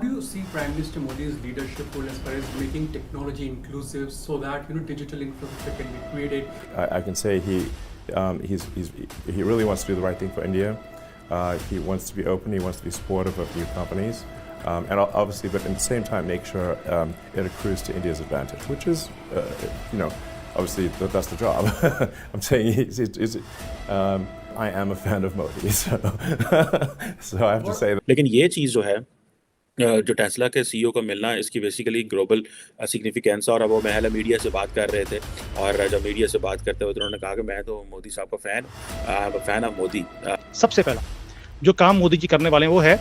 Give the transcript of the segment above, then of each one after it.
do you see Prime Minister Modi's leadership role as far as making technology inclusive so that digital infrastructure can be created? I can say he really wants to do the right thing for India. He wants to be open. He wants to be supportive of new companies, and obviously, but at the same time, make sure it accrues to India's advantage, which is, obviously that's the job. I'm saying I am a fan of Modi, so I have to say that. लेकिन ये चीज़ जो है जो Tesla के CEO को मिलना इसकी basically global significance और अब वो महल मीडिया से बात कर रहे थे और जब मीडिया से बात करते हुए तो उन्होंने कहा कि मैं तो मोदी साहब का फैन ऑफ मोदी। सबसे पहला जो काम मोदी जी करने वाले हैं वो है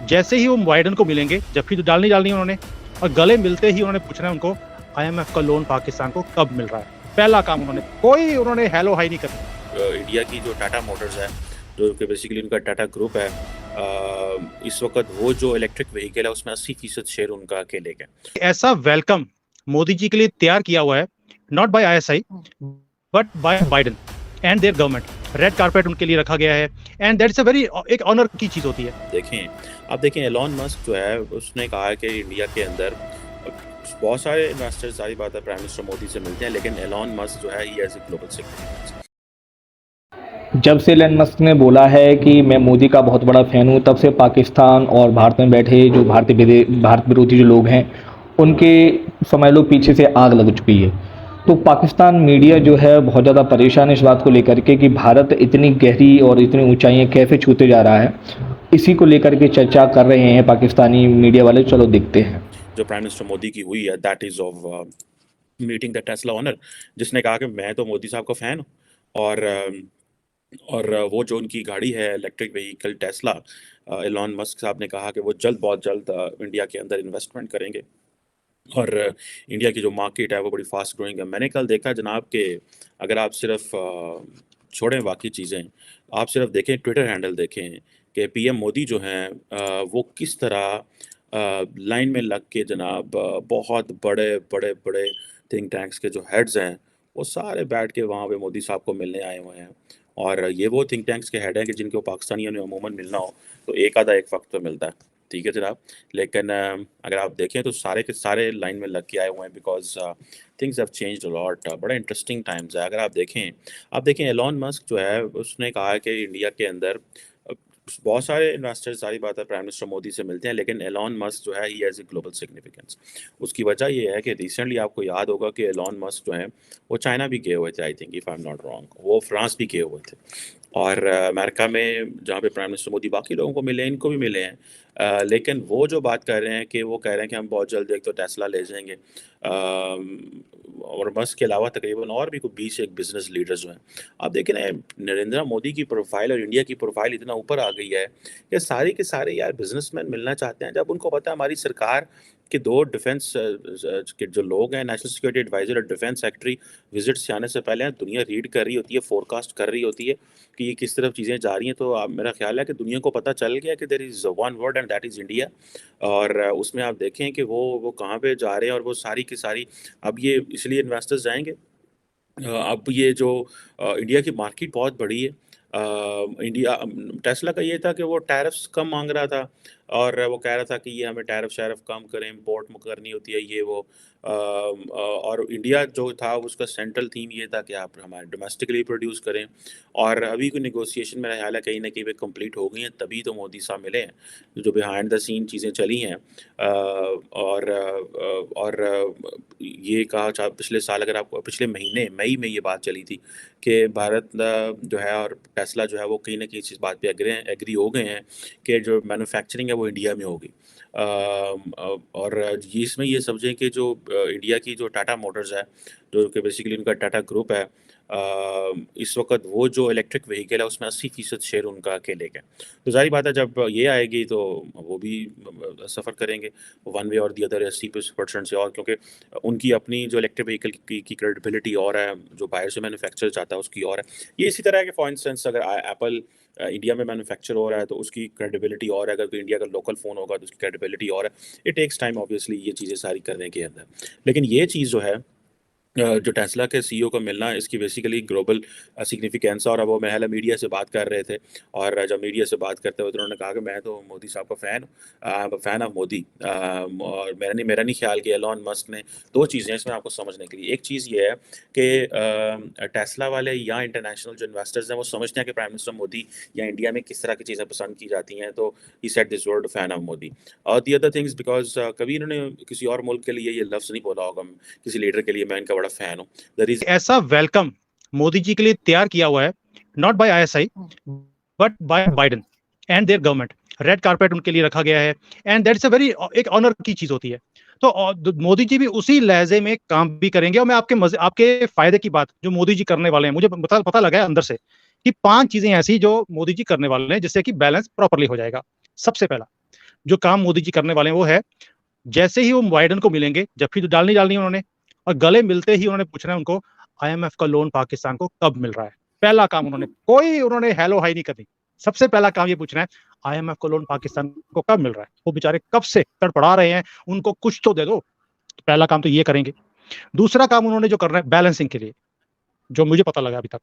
जैसे ही वो बाइडेन को मिलेंगे, जबकि तो डालनी उन्होंने, और गले मिलते ही उन्होंने पूछना है उनको IMF का लोन पाकिस्तान को कब मिल रहा है। पहला काम उन्होंने हेलो हाई नहीं करना। इंडिया की जो टाटा मोटर्स है, जो कि बेसिकली उनका टाटा ग्रुप है, इस वक्त वो जो इलेक्ट्रिक व्हीकल है उसमें 80% शेयर उनका अकेले का। ऐसा वेलकम मोदी जी के लिए तैयार किया हुआ है, not by ISI but by Biden and their government. Red carpet उनके लिए रखा गया है एंड दैट्स अ वेरी एक ऑनर की चीज होती है। आप देखें एलॉन मस्क जो है उसने कहा कि इंडिया के अंदर बहुत सारे इन्वेस्टर्स, सारी बात है, प्राइम मिनिस्टर मोदी से मिलते हैं, लेकिन एलॉन मस्क जो है he has a global significance. जब से एलन मस्क ने बोला है कि मैं मोदी का बहुत बड़ा फ़ैन हूँ, तब से पाकिस्तान और भारत में बैठे जो भारत विरोधी जो लोग हैं उनके समझ लो पीछे से आग लग चुकी है। तो पाकिस्तान मीडिया जो है बहुत ज़्यादा परेशान है इस बात को लेकर के कि भारत इतनी गहरी और इतनी ऊंचाइयाँ कैसे छूते जा रहा है। इसी को लेकर के चर्चा कर रहे हैं पाकिस्तानी मीडिया वाले। चलो देखते हैं। जो प्राइम मिनिस्टर मोदी की हुई है that is of meeting the Tesla owner, जिसने कहा कि मैं तो मोदी साहब का फ़ैन हूँ और वो जो उनकी गाड़ी है electric vehicle Tesla, Elon Musk साहब ने कहा कि वो बहुत जल्द इंडिया के अंदर इन्वेस्टमेंट करेंगे और इंडिया की जो मार्केट है वो बड़ी फास्ट ग्रोइंग है। मैंने कल देखा जनाब कि अगर आप सिर्फ छोड़ें बाकी चीज़ें, आप सिर्फ देखें ट्विटर हैंडल देखें कि पीएम मोदी जो हैं वो किस तरह लाइन में लग के जनाब बहुत बड़े थिंक टैंक्स के जो हेड्स हैं वो सारे बैठ के वहाँ पे मोदी साहब को मिलने आए हुए हैं। और ये वो थिंक टैंक्स के हेड हैं कि जिनको पाकिस्तानियों ने अमूमन मिलना हो तो एक वक्त तो मिलता है, ठीक है जनाब। लेकिन अगर आप देखें तो सारे के सारे लाइन में लग के आए हुए हैं because things have changed a lot. बड़ा इंटरेस्टिंग टाइम्स है। अगर आप देखें एलॉन मस्क जो है उसने कहा है कि इंडिया के अंदर बहुत सारे इन्वेस्टर्स, सारी बात है, प्राइम मिनिस्टर मोदी से मिलते हैं, लेकिन एलॉन मस्क जो है he has a global significance. उसकी वजह ये है कि रिसेंटली आपको याद होगा कि एलॉन मस्क जो हैं वो चाइना भी गए हुए थे, I think if I am not wrong, वो फ्रांस भी गए हुए थे और अमेरिका में जहाँ पे प्राइम मिनिस्टर मोदी बाकी लोगों को मिले हैं, इनको भी मिले हैं। लेकिन वो जो बात कर रहे हैं कि वो कह रहे हैं कि हम बहुत जल्द एक तो टेस्ला ले जाएंगे और मस्क के अलावा तकरीबन और भी कोई 20 एक बिजनेस लीडर्स जो हैं। आप देखें ना, नरेंद्र मोदी की प्रोफाइल और इंडिया की प्रोफाइल इतना ऊपर आ गई है कि सारे के सारे यार बिजनेसमैन मिलना चाहते हैं। जब उनको पता है हमारी सरकार के 2 डिफेंस के जो लोग हैं, नेशनल सिक्योरिटी एडवाइज़र और डिफेंस सेक्रेटरी विजिट से आने से पहले दुनिया रीड कर रही होती है, फोरकास्ट कर रही होती है कि ये किस तरफ चीज़ें जा रही हैं, तो मेरा ख्याल है कि दुनिया को पता चल गया कि there is one word and that is India. और उसमें आप देखें कि वो कहाँ पे जा रहे हैं और वो सारी की सारी, अब ये इसलिए इन्वेस्टर्स जाएंगे। अब ये जो इंडिया की मार्केट बहुत बड़ी है। इंडिया टेस्ला का ये था कि वो टैरिफ्स कम मांग रहा था और वो कह रहा था कि ये हमें टैरिफ शैरिफ कम करें, इम्पोर्ट करनी होती है ये वो। और इंडिया जो था उसका सेंट्रल थीम ये था कि आप हमारे डोमेस्टिकली प्रोड्यूस करें। और अभी कोई नेगोशिएशन मेरा ख्याल है कहीं ना कहीं पे कंप्लीट हो गई हैं, तभी तो मोदी साहब मिले हैं। जो बिहाइंड द सीन चीज़ें चली हैं और ये कहा पिछले साल, अगर आपको पिछले महीने मई में ये बात चली थी कि भारत जो है और टेस्ला जो है वो कहीं ना कहीं इस बात पे एग्री हो गए हैं कि जो मैन्युफैक्चरिंग है वो इंडिया में होगी। और इसमें ये समझें कि जो इंडिया की जो टाटा मोटर्स है, जो कि बेसिकली उनका टाटा ग्रुप है, इस वक्त वो जो इलेक्ट्रिक व्हीकल है उसमें 80% शेयर उनका अकेले का। तो ज़ाहिर बात है जब ये आएगी तो वो भी सफ़र करेंगे वन वे और दी अदर 80% से, और क्योंकि उनकी अपनी जो इलेक्ट्रिक व्हीकल की क्रेडिबिलिटी और है, जो बाहर से मैन्युफैक्चर चाहता है उसकी और है। ये इसी तरह के फॉर इंस्टेंस अगर एप्पल इंडिया में मैन्युफैक्चर हो रहा है तो उसकी क्रेडिबिलिटी और है, अगर कोई इंडिया का लोकल फ़ोन होगा तो उसकी क्रेडिबिलिटी और है। इट टेक्स टाइम ऑब्वियसली ये चीज़ें सारी करने के अंदर। लेकिन ये चीज़ जो है जो टेस्ला के सीईओ को मिलना, इसकी बेसिकली ग्लोबल सिग्निफिकेंस। और अब वो महल मीडिया से बात कर रहे थे, और जब मीडिया से बात करते हुए तो उन्होंने कहा कि मैं तो मोदी साहब का फ़ैन हूँ, फ़ैन ऑफ मोदी। और मेरा नहीं ख्याल कि एलॉन मस्क ने, दो चीज़ें इसमें आपको समझने के लिए। एक चीज़ ये है कि टेस्ला वाले या इंटरनेशनल जो इन्वेस्टर्स हैं वो समझते हैं कि प्राइम मिनिस्टर मोदी या इंडिया में किस तरह की चीज़ें पसंद की जाती हैं, तो he said this word fan of Modi. और दी अदर थिंग्स बिकॉज कभी इन्होंने किसी और मुल्क के लिए ये लफ्ज़ नहीं बोला होगा, किसी लीडर के लिए मैं इनका बड़ा फ़ैन हूँ। द रीज़न ऐसा वेलकम मोदी जी के लिए तैयार किया हुआ है, not by ISI but by Biden and their government. Red carpet उनके लिए रखा गया है, एंड दैट्स अ वेरी एक ऑनर की चीज होती है। तो मोदी जी भी उसी लहजे में काम भी करेंगे। और मैं आपके फायदे की बात जो मोदी जी करने वाले हैं, मुझे पता लगा है अंदर से कि 5 चीजें ऐसी जो मोदी जी करने वाले हैं जिससे कि बैलेंस प्रॉपर्ली हो जाएगा। सबसे पहला जो काम मोदी जी करने वाले हैं वो है, जैसे ही वो बाइडेन को मिलेंगे, जबकि तो डालनी है उन्होंने, और गले मिलते ही उन्होंने पूछना है उनको आईएमएफ का लोन पाकिस्तान को कब मिल रहा है। पहला काम उन्होंने हेलो हाई नहीं करनी। सबसे पहला काम ये पूछना है आईएमएफ का लोन पाकिस्तान को कब मिल रहा है। वो बेचारे कब से तड़पड़ा रहे हैं, उनको कुछ तो दे दो। पहला काम तो ये करेंगे। दूसरा काम उन्होंने जो करना है बैलेंसिंग के लिए, जो मुझे पता लगा अभी तक,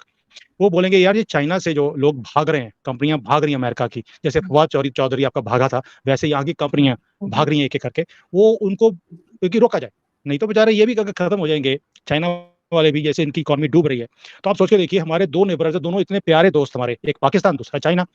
वो बोलेंगे यार ये चाइना से जो लोग भाग रहे हैं, कंपनियां भाग रही हैं अमेरिका की, जैसे फवाद चौधरी आपका भागा था, वैसे यहाँ की कंपनियां भाग रही हैं एक एक करके। वो उनको क्योंकि रोका जाए, नहीं तो बेचारे ये भी खत्म हो जाएंगे चाइना वाले भी, जैसे इनकी इकोनॉमी डूब रही है। तो आप सोच के देखिए, हमारे दो नेबर्स है, दोनों इतने प्यारे दोस्त हमारे, एक पाकिस्तान दूसरा चाइना।